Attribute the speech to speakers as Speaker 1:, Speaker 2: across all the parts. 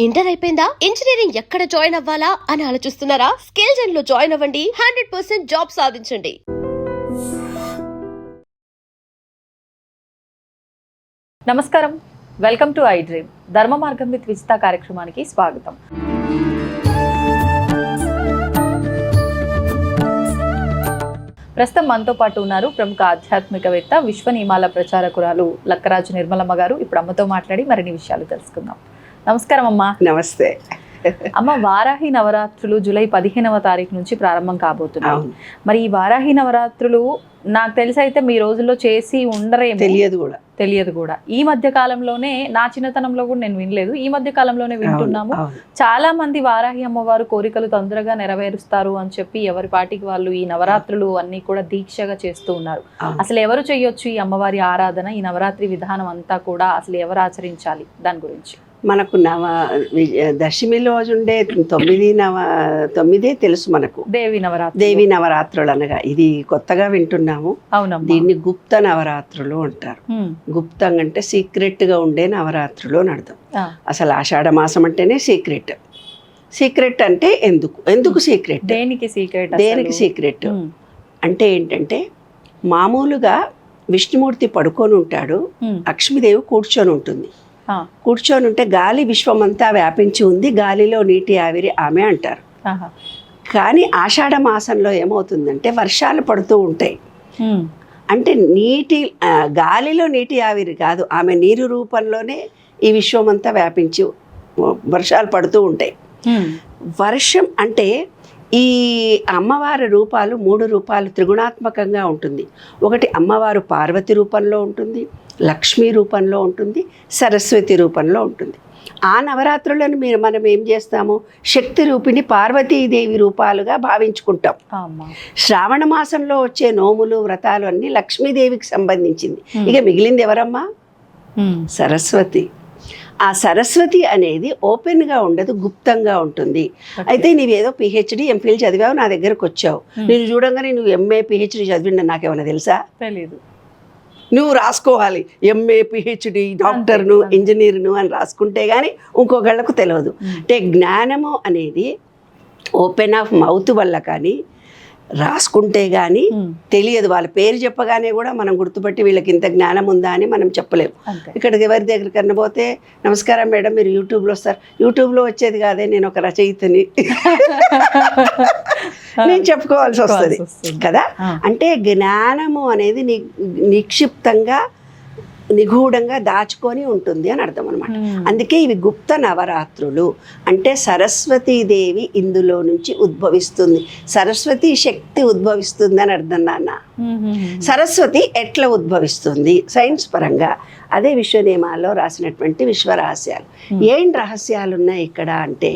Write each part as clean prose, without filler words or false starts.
Speaker 1: Inter అయిపోయిందా? Engineering ఎక్కడ join అవ్వాలా అని ఆలోచిస్తున్నారా? స్కిల్ జెన్ లో జాయిన్ అవ్వండి. 100% జాబ్ సాధించండి.
Speaker 2: నమస్కారం, వెల్కమ్ టు ఐ డ్రీమ్. ధర్మ మార్గం విత్ విజిత కార్యక్రమానికి స్వాగతం. ప్రస్తుతం మనతో పాటు ఉన్నారు ప్రముఖ ఆధ్యాత్మికవేత్త, విశ్వ నియమాల ప్రచారకురాలు లక్కరాజు నిర్మలమ్మ గారు. ఇప్పుడు అమ్మతో మాట్లాడి మరిన్ని విషయాలు తెలుసుకుందాం. నమస్కారం అమ్మా.
Speaker 3: నమస్తే
Speaker 2: అమ్మ, వారాహి నవరాత్రులు జూలై 15వ తారీఖు నుంచి ప్రారంభం కాబోతున్నాయి. మరి ఈ వారాహి నవరాత్రులు నాకు తెలిసి అయితే మీ రోజుల్లో చేసి ఉండరేమో, తెలియదు కూడా. ఈ మధ్య కాలంలోనే, నా చిన్నతనంలో కూడా నేను వినలేదు, ఈ మధ్య కాలంలోనే వింటున్నాము. చాలా మంది వారాహి అమ్మవారు కోరికలు తొందరగా నెరవేరుస్తారు అని చెప్పి ఎవరి పాటికి వాళ్ళు ఈ నవరాత్రులు అన్ని కూడా దీక్షగా చేస్తూ ఉన్నారు. అసలు ఎవరు చేయొచ్చు ఈ అమ్మవారి ఆరాధన, ఈ నవరాత్రి విధానం అంతా కూడా అసలు ఎవరు ఆచరించాలి, దాని గురించి?
Speaker 3: మనకు దశమి రోజు ఉండే తొమ్మిదే తెలుసు మనకు, దేవి నవరాత్రులు అనగా. ఇది కొత్తగా వింటున్నాము. దీన్ని గుప్త నవరాత్రులు అంటారు. గుప్తం అంటే సీక్రెట్ గా ఉండే నవరాత్రులు అని అర్థం. అసలు ఆషాఢ మాసం అంటేనే సీక్రెట్ అంటే ఎందుకు సీక్రెట్, దేనికి సీక్రెట్ అంటే ఏంటంటే, మామూలుగా విష్ణుమూర్తి పడుకొని ఉంటాడు, లక్ష్మీదేవి కూర్చొని ఉంటుంది. కూర్చొని ఉంటే గాలి విశ్వమంతా వ్యాపించి ఉంది, గాలిలో నీటి ఆవిరి ఆమె అంటారు. కానీ ఆషాఢ మాసంలో ఏమవుతుందంటే వర్షాలు పడుతూ ఉంటాయి. అంటే గాలిలో నీటి ఆవిరి కాదు, ఆమె నీరు రూపంలోనే ఈ విశ్వమంతా వ్యాపించి వర్షాలు పడుతూ ఉంటాయి. వర్షం అంటే ఈ అమ్మవారి రూపాలు 3 రూపాలు త్రిగుణాత్మకంగా ఉంటుంది. ఒకటి అమ్మవారు పార్వతి రూపంలో ఉంటుంది, లక్ష్మీ రూపంలో ఉంటుంది, సరస్వతి రూపంలో ఉంటుంది. ఆ నవరాత్రులను మనం ఏం చేస్తాము, శక్తి రూపిణి పార్వతీదేవి రూపాలుగా భావించుకుంటాం. శ్రావణ మాసంలో వచ్చే నోములు వ్రతాలు అన్నీ లక్ష్మీదేవికి సంబంధించింది. ఇక మిగిలింది ఎవరమ్మా? సరస్వతి. ఆ సరస్వతి అనేది ఓపెన్గా ఉండదు, గుప్తంగా ఉంటుంది. అయితే నీవేదో పిహెచ్డి ఎంఫిల్ చదివావు, నా దగ్గరకు వచ్చావు, నేను చూడంగానే నువ్వు ఎంఏ పిహెచ్డి చదివిండ నాకేమైనా తెలుసా? తెలియదు. నువ్వు రాసుకోవాలి, ఎంఏ పిహెచ్డి డాక్టర్ను ఇంజనీర్ను అని రాసుకుంటే కానీ ఇంకొకళ్ళకు తెలియదు. అంటే జ్ఞానము అనేది ఓపెన్ ఆఫ్ మౌత్ వల్ల కానీ రాసుకుంటే కానీ తెలియదు. వాళ్ళ పేరు చెప్పగానే కూడా మనం గుర్తుపట్టి వీళ్ళకి ఇంత జ్ఞానం ఉందా అని మనం చెప్పలేము. ఇక్కడికి ఎవరి దగ్గరికి పోతే, నమస్కారం మేడం, మీరు యూట్యూబ్లో వస్తారు. యూట్యూబ్లో వచ్చేది కాదే, నేను ఒక రచయితని నేను చెప్పుకోవాల్సి వస్తుంది కదా. అంటే జ్ఞానము అనేది నిక్షిప్తంగా నిగూఢంగా దాచుకొని ఉంటుంది అని అర్థం అనమాట. అందుకే ఇవి గుప్త నవరాత్రులు. అంటే సరస్వతీదేవి ఇందులో నుంచి ఉద్భవిస్తుంది, సరస్వతి శక్తి ఉద్భవిస్తుంది అని అర్థం. నాన్న, సరస్వతి ఎట్లా ఉద్భవిస్తుంది సైన్స్ పరంగా, అదే విశ్వ నియమాల్లో రాసినటువంటి విశ్వరహస్యాలు. ఏంటి రహస్యాలు ఉన్నాయి ఇక్కడ అంటే,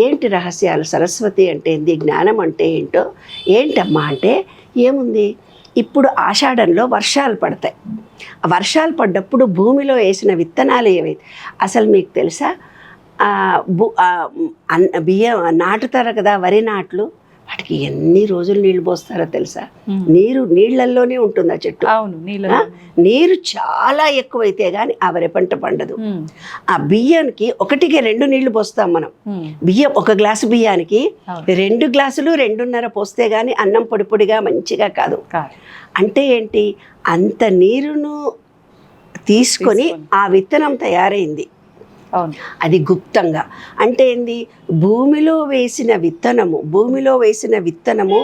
Speaker 3: ఏంటి రహస్యాలు? సరస్వతి అంటే ఏంటి, జ్ఞానం అంటే ఏంటో. ఏంటమ్మా అంటే ఏముంది, ఇప్పుడు ఆషాఢంలో వర్షాలు పడతాయి. వర్షాలు పడ్డప్పుడు భూమిలో వేసిన విత్తనాలు ఏవైతే, అసలు మీకు తెలుసా, బియ్యం నాటుతారు కదా, వరి నాట్లు, వాటికి ఎన్ని రోజులు నీళ్లు పోస్తారో తెలుసా? నీళ్ళల్లోనే ఉంటుంది ఆ చెట్టు. నీరు చాలా ఎక్కువైతే గానీ ఆ వరి పంట పండదు. ఆ బియ్యానికి 1కి 2 నీళ్లు పోస్తాం మనం. బియ్యం 1 గ్లాసు బియ్యానికి 2 గ్లాసులు 2.5 పోస్తే గానీ అన్నం పొడి పొడిగా మంచిగా కాదు. అంటే ఏంటి, అంత నీరును తీసుకొని ఆ విత్తనం తయారైంది. అది గుప్తంగా. అంటే ఏంది, భూమిలో వేసిన విత్తనము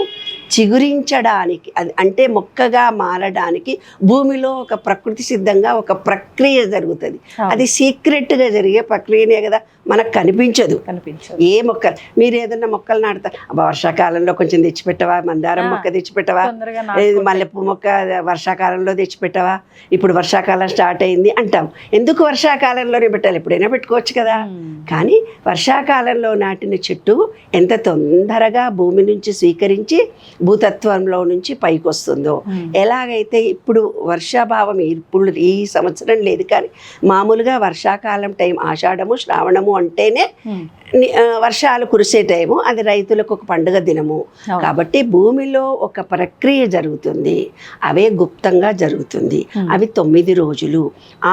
Speaker 3: చిగురించడానికి, అది అంటే మొక్కగా మారడానికి భూమిలో ఒక ప్రకృతి సిద్ధంగా ఒక ప్రక్రియ జరుగుతుంది. అది సీక్రెట్గా జరిగే ప్రక్రియనే కదా, మనకు కనిపించదు. ఏ మొక్కలు, మీరు ఏదన్నా మొక్కలు నాటుతారు, వర్షాకాలంలో కొంచెం తెచ్చిపెట్టవా, మందారం మొక్క తెచ్చిపెట్టవా, మల్లెపూ మొక్క వర్షాకాలంలో తెచ్చిపెట్టవా, ఇప్పుడు వర్షాకాలం స్టార్ట్ అయింది అంటాం. ఎందుకు వర్షాకాలంలోనే పెట్టాలి, ఎప్పుడైనా పెట్టుకోవచ్చు కదా. కానీ వర్షాకాలంలో నాటిన చెట్టు ఎంత తొందరగా భూమి నుంచి స్వీకరించి భూతత్వంలో నుంచి పైకి వస్తుందో, ఎలాగైతే ఇప్పుడు వర్షాభావం ఇప్పుడు ఈ సంవత్సరం లేదు, కానీ మామూలుగా వర్షాకాలం టైం ఆషాఢము శ్రావణము అంటేనే వర్షాలు కురిసే టైము, అది రైతులకు ఒక పండుగ దినము. కాబట్టి భూమిలో ఒక ప్రక్రియ జరుగుతుంది, అవే గుప్తంగా జరుగుతుంది. అవి 9 రోజులు.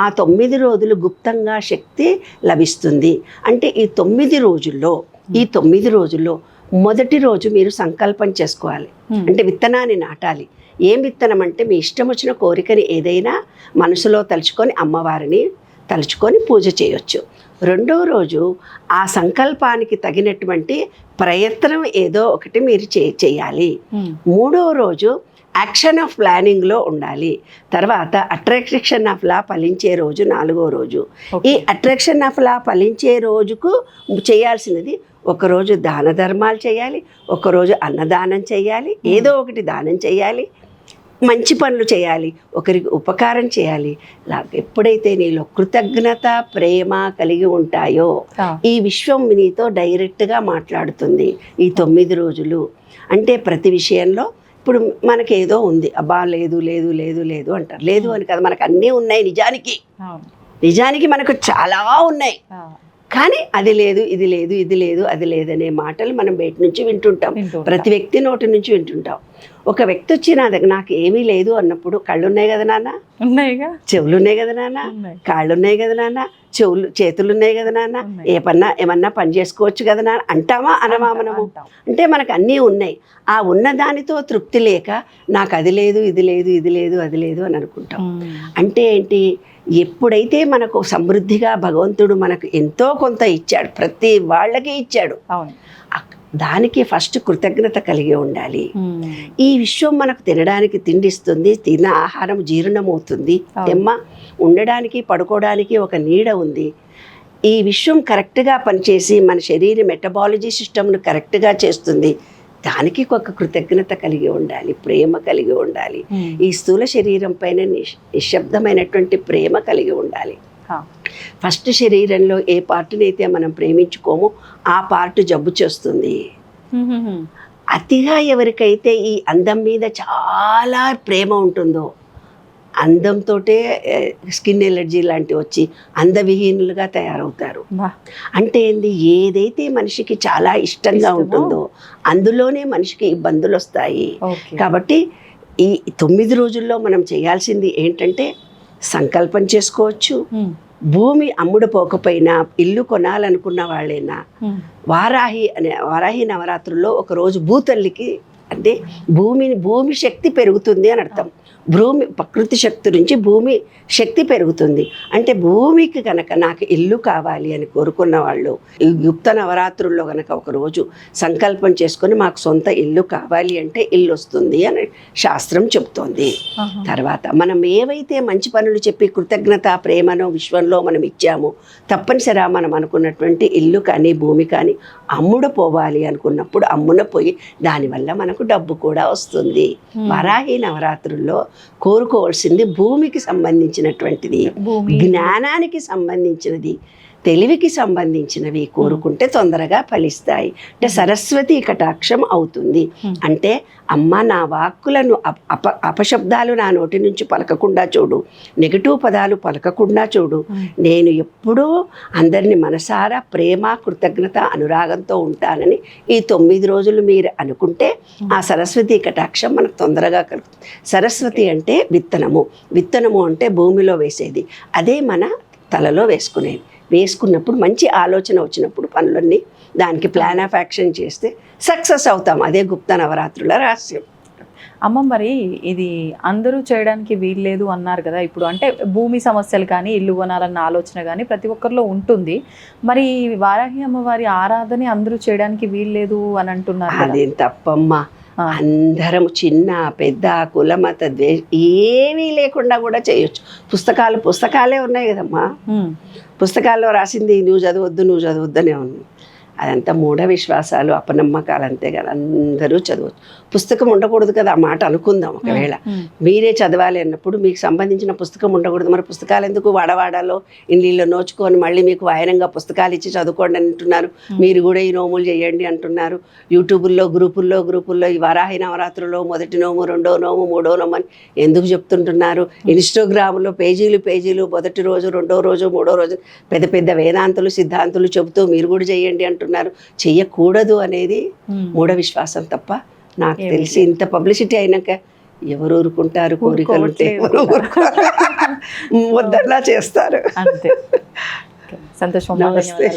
Speaker 3: ఆ 9 రోజులు గుప్తంగా శక్తి లభిస్తుంది. అంటే ఈ 9 రోజుల్లో మొదటి రోజు మీరు సంకల్పం చేసుకోవాలి. అంటే విత్తనాన్ని నాటాలి. ఏం విత్తనం అంటే మీ ఇష్టం వచ్చిన కోరికని ఏదైనా మనసులో తలుచుకొని అమ్మవారిని తలుచుకొని పూజ చేయొచ్చు. రెండో రోజు ఆ సంకల్పానికి తగినటువంటి ప్రయత్నం ఏదో ఒకటి మీరు చేయాలి. మూడో రోజు యాక్షన్ ఆఫ్ ప్లానింగ్లో ఉండాలి. తర్వాత అట్రాక్షన్ ఆఫ్ లా ఫలించే రోజు 4వ రోజు. ఈ అట్రాక్షన్ ఆఫ్ లా ఫలించే రోజుకు చేయాల్సినది, ఒకరోజు దాన ధర్మాలు చేయాలి, ఒకరోజు అన్నదానం చేయాలి, ఏదో ఒకటి దానం చేయాలి, మంచి పనులు చేయాలి, ఒకరికి ఉపకారం చేయాలి. ఎప్పుడైతే నీలో కృతజ్ఞత ప్రేమ కలిగి ఉంటాయో ఈ విశ్వం నీతో డైరెక్ట్గా మాట్లాడుతుంది. ఈ 9 రోజులు అంటే ప్రతి విషయంలో ఇప్పుడు మనకేదో ఉంది, అబ్బా లేదు లేదు లేదు లేదు అంటారు. లేదు అని కదా, మనకు అన్నీ ఉన్నాయి. నిజానికి మనకు చాలా ఉన్నాయి, కానీ అది లేదు ఇది లేదు ఇది లేదు అది లేదనే మాటలు మనం బయట నుంచి వింటుంటాం. ప్రతి వ్యక్తి నోటి నుంచి వింటుంటాం. ఒక వ్యక్తి వచ్చి నా దగ్గర నాకు ఏమీ లేదు అన్నప్పుడు, కళ్ళు ఉన్నాయి కదా నాన్న,
Speaker 2: ఉన్నాయిగా,
Speaker 3: చెవులు ఉన్నాయి కదా నాన్న, కాళ్ళు ఉన్నాయి కదా నాన్న, చేతులు ఉన్నాయి కదా నాన్న, ఏమన్నా పని చేసుకోవచ్చు కదా నాన్న అంటామా అనమా మనము? అంటే మనకు అన్నీ ఉన్నాయి. ఆ ఉన్నదానితో తృప్తి లేక నాకు అది లేదు ఇది లేదు ఇది లేదు అది లేదు అని అనుకుంటాం. అంటే ఏంటి, ఎప్పుడైతే మనకు సమృద్ధిగా భగవంతుడు మనకు ఎంతో కొంత ఇచ్చాడు, ప్రతి వాళ్ళకి ఇచ్చాడు, దానికి ఫస్ట్ కృతజ్ఞత కలిగి ఉండాలి. ఈ విశ్వం మనకు తినడానికి తిండిస్తుంది, తిన్న ఆహారం జీర్ణమవుతుంది, ఉండడానికి పడుకోవడానికి ఒక నీడ ఉంది. ఈ విశ్వం కరెక్ట్గా పనిచేసి మన శరీర మెటబాలజీ సిస్టమ్ను కరెక్ట్గా చేస్తుంది. దానికి ఒక కృతజ్ఞత కలిగి ఉండాలి, ప్రేమ కలిగి ఉండాలి. ఈ స్థూల శరీరం పైన నిశ్శబ్దమైనటువంటి ప్రేమ కలిగి ఉండాలి. ఫస్ట్ శరీరంలో ఏ పార్ట్ని అయితే మనం ప్రేమించుకోమో ఆ పార్ట్ జబ్బు చేస్తుంది. అతిగా ఎవరికైతే ఈ అందం మీద చాలా ప్రేమ ఉంటుందో, అందంతో స్కిన్ ఎలర్జీ లాంటివి వచ్చి అందవిహీనులుగా తయారవుతారు. అంటే ఏంది, ఏదైతే మనిషికి చాలా ఇష్టంగా ఉంటుందో అందులోనే మనిషికి ఇబ్బందులు వస్తాయి. కాబట్టి ఈ 9 రోజుల్లో మనం చేయాల్సింది ఏంటంటే సంకల్పం చేసుకోవచ్చు. భూమి అమ్ముడు పోకపోయినా ఇల్లు కొనాలనుకున్న వాళ్ళైనా వారాహి నవరాత్రుల్లో ఒకరోజు భూతల్లికి, అంటే భూమి శక్తి పెరుగుతుంది అని అర్థం. ప్రకృతి శక్తి నుంచి భూమి శక్తి పెరుగుతుంది. అంటే భూమికి కనుక నాకు ఇల్లు కావాలి అని కోరుకున్న వాళ్ళు ఈ గుప్త నవరాత్రుల్లో కనుక ఒకరోజు సంకల్పం చేసుకొని మాకు సొంత ఇల్లు కావాలి అంటే ఇల్లు వస్తుంది అని శాస్త్రం చెబుతోంది. తర్వాత మనం ఏవైతే మంచి పనులు చెప్పి కృతజ్ఞత ప్రేమను విశ్వంలో మనం ఇచ్చామో, తప్పనిసరిగా మనం అనుకున్నటువంటి ఇల్లు కానీ భూమి కానీ అమ్ముడు పోవాలి అనుకున్నప్పుడు అమ్మున పోయి దానివల్ల మనకు డబ్బు కూడా వస్తుంది. వారాహి నవరాత్రుల్లో కోరుకోవాల్సింది భూమికి సంబంధించినటువంటిది, జ్ఞానానికి సంబంధించినది, తెలివికి సంబంధించినవి కోరుకుంటే తొందరగా ఫలిస్తాయి. అంటే సరస్వతి కటాక్షం అవుతుంది. అంటే అమ్మ నా వాక్కులను అపశబ్దాలు నా నోటి నుంచి పలకకుండా చూడు, నెగటివ్ పదాలు పలకకుండా చూడు, నేను ఎప్పుడూ అందరినీ మనసారా ప్రేమ కృతజ్ఞత అనురాగంతో ఉంటానని ఈ 9 రోజులు మీరు అనుకుంటే ఆ సరస్వతి కటాక్షం మనకు తొందరగా కలుగుతుంది. సరస్వతి అంటే విత్తనము అంటే భూమిలో వేసేది, అదే మన తలలో వేసుకున్నప్పుడు మంచి ఆలోచన వచ్చినప్పుడు పనులన్నీ దానికి ప్లాన్ ఆఫ్ యాక్షన్ చేస్తే సక్సెస్ అవుతాం. అదే గుప్త నవరాత్రుల రహస్యం.
Speaker 2: అమ్మ, మరి ఇది అందరూ చేయడానికి వీల్లేదు అన్నారు కదా. ఇప్పుడు అంటే భూమి సమస్యలు కానీ ఇల్లు కొనాలన్న ఆలోచన కానీ ప్రతి ఒక్కరిలో ఉంటుంది. మరి వారాహి అమ్మవారి ఆరాధన అందరూ చేయడానికి వీల్లేదు అని అంటున్నారు.
Speaker 3: అదేం తప్పమ్మా. అందరం చిన్న పెద్ద కులమత ఏమీ లేకుండా కూడా చేయొచ్చు. పుస్తకాలే ఉన్నాయి కదమ్మా. పుస్తకాల్లో రాసింది నువ్వు చదవద్దు అనే ఉంది. అదంతా మూఢ విశ్వాసాలు, అపనమ్మకాలు అంతే కదా. అందరూ చదవచ్చు. పుస్తకం ఉండకూడదు కదా ఆ మాట అనుకుందాం. ఒకవేళ మీరే చదవాలి అన్నప్పుడు మీకు సంబంధించిన పుస్తకం ఉండకూడదు. మరి పుస్తకాలు ఎందుకు వాడవాడాలో ఇల్లు నోచుకొని మళ్ళీ మీకు వాయనంగా పుస్తకాలు ఇచ్చి చదువుకోండి అంటున్నారు. మీరు కూడా ఈ నోములు చేయండి అంటున్నారు. యూట్యూబుల్లో గ్రూపుల్లో ఈ వారాహి నవరాత్రుల్లో మొదటి నోము, రెండో నోము, మూడో నోము అని ఎందుకు చెప్తుంటున్నారు? ఇన్స్టాగ్రామ్లో పేజీలు మొదటి రోజు, రెండో రోజు, మూడో రోజు పెద్ద పెద్ద వేదాంతులు, సిద్ధాంతులు చెబుతూ మీరు కూడా చేయండి అంటున్నారు. చెయ్యకూడదు అనేది మూఢ విశ్వాసం తప్ప నాకు తెలిసి ఇంత పబ్లిసిటీ అయినాక ఎవరు ఊరుకుంటారు? కోరికలుంటే ఎవరు వద్దలా చేస్తారు.
Speaker 2: సంతోషం.
Speaker 3: నమస్తే.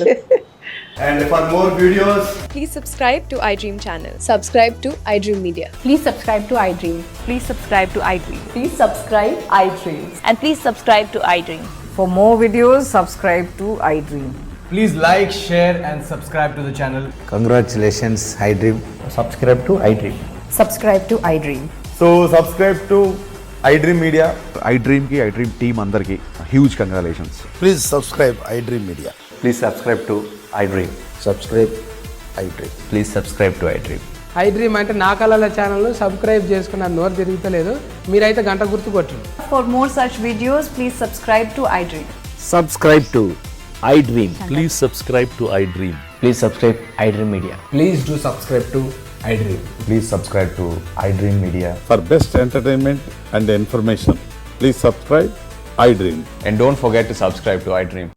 Speaker 4: And for more videos,
Speaker 5: Please subscribe to iDream channel. Subscribe to iDream Media.
Speaker 6: Please subscribe to iDream.
Speaker 2: Please subscribe to iDream.
Speaker 6: Please subscribe iDream.
Speaker 7: And please subscribe to iDream.
Speaker 6: For more videos, subscribe to iDream.
Speaker 4: please like, share and subscribe to the channel.
Speaker 8: Congratulations, iDream.
Speaker 9: Subscribe to iDream.
Speaker 6: Subscribe to iDream.
Speaker 9: So subscribe to iDream Media.
Speaker 10: iDream ki iDream team అందరికి huge congratulations.
Speaker 8: Please subscribe iDream Media.
Speaker 9: Please subscribe to iDream.
Speaker 8: Subscribe iDream.
Speaker 9: Please subscribe to iDream.
Speaker 11: iDream అంటే నా కళల channel subscribe చేసుకున్న నోరు తిరుగుతలేదు. మీరైతే గంట గుర్తు కొట్టండి.
Speaker 6: For more such videos, please subscribe to iDream.
Speaker 10: Subscribe to iDream. Please subscribe to iDream.
Speaker 9: Please subscribe iDream Media.
Speaker 4: Please do subscribe to iDream.
Speaker 9: Please subscribe to iDream Media.
Speaker 10: For best entertainment and information, please subscribe iDream.
Speaker 9: And don't forget to subscribe to iDream.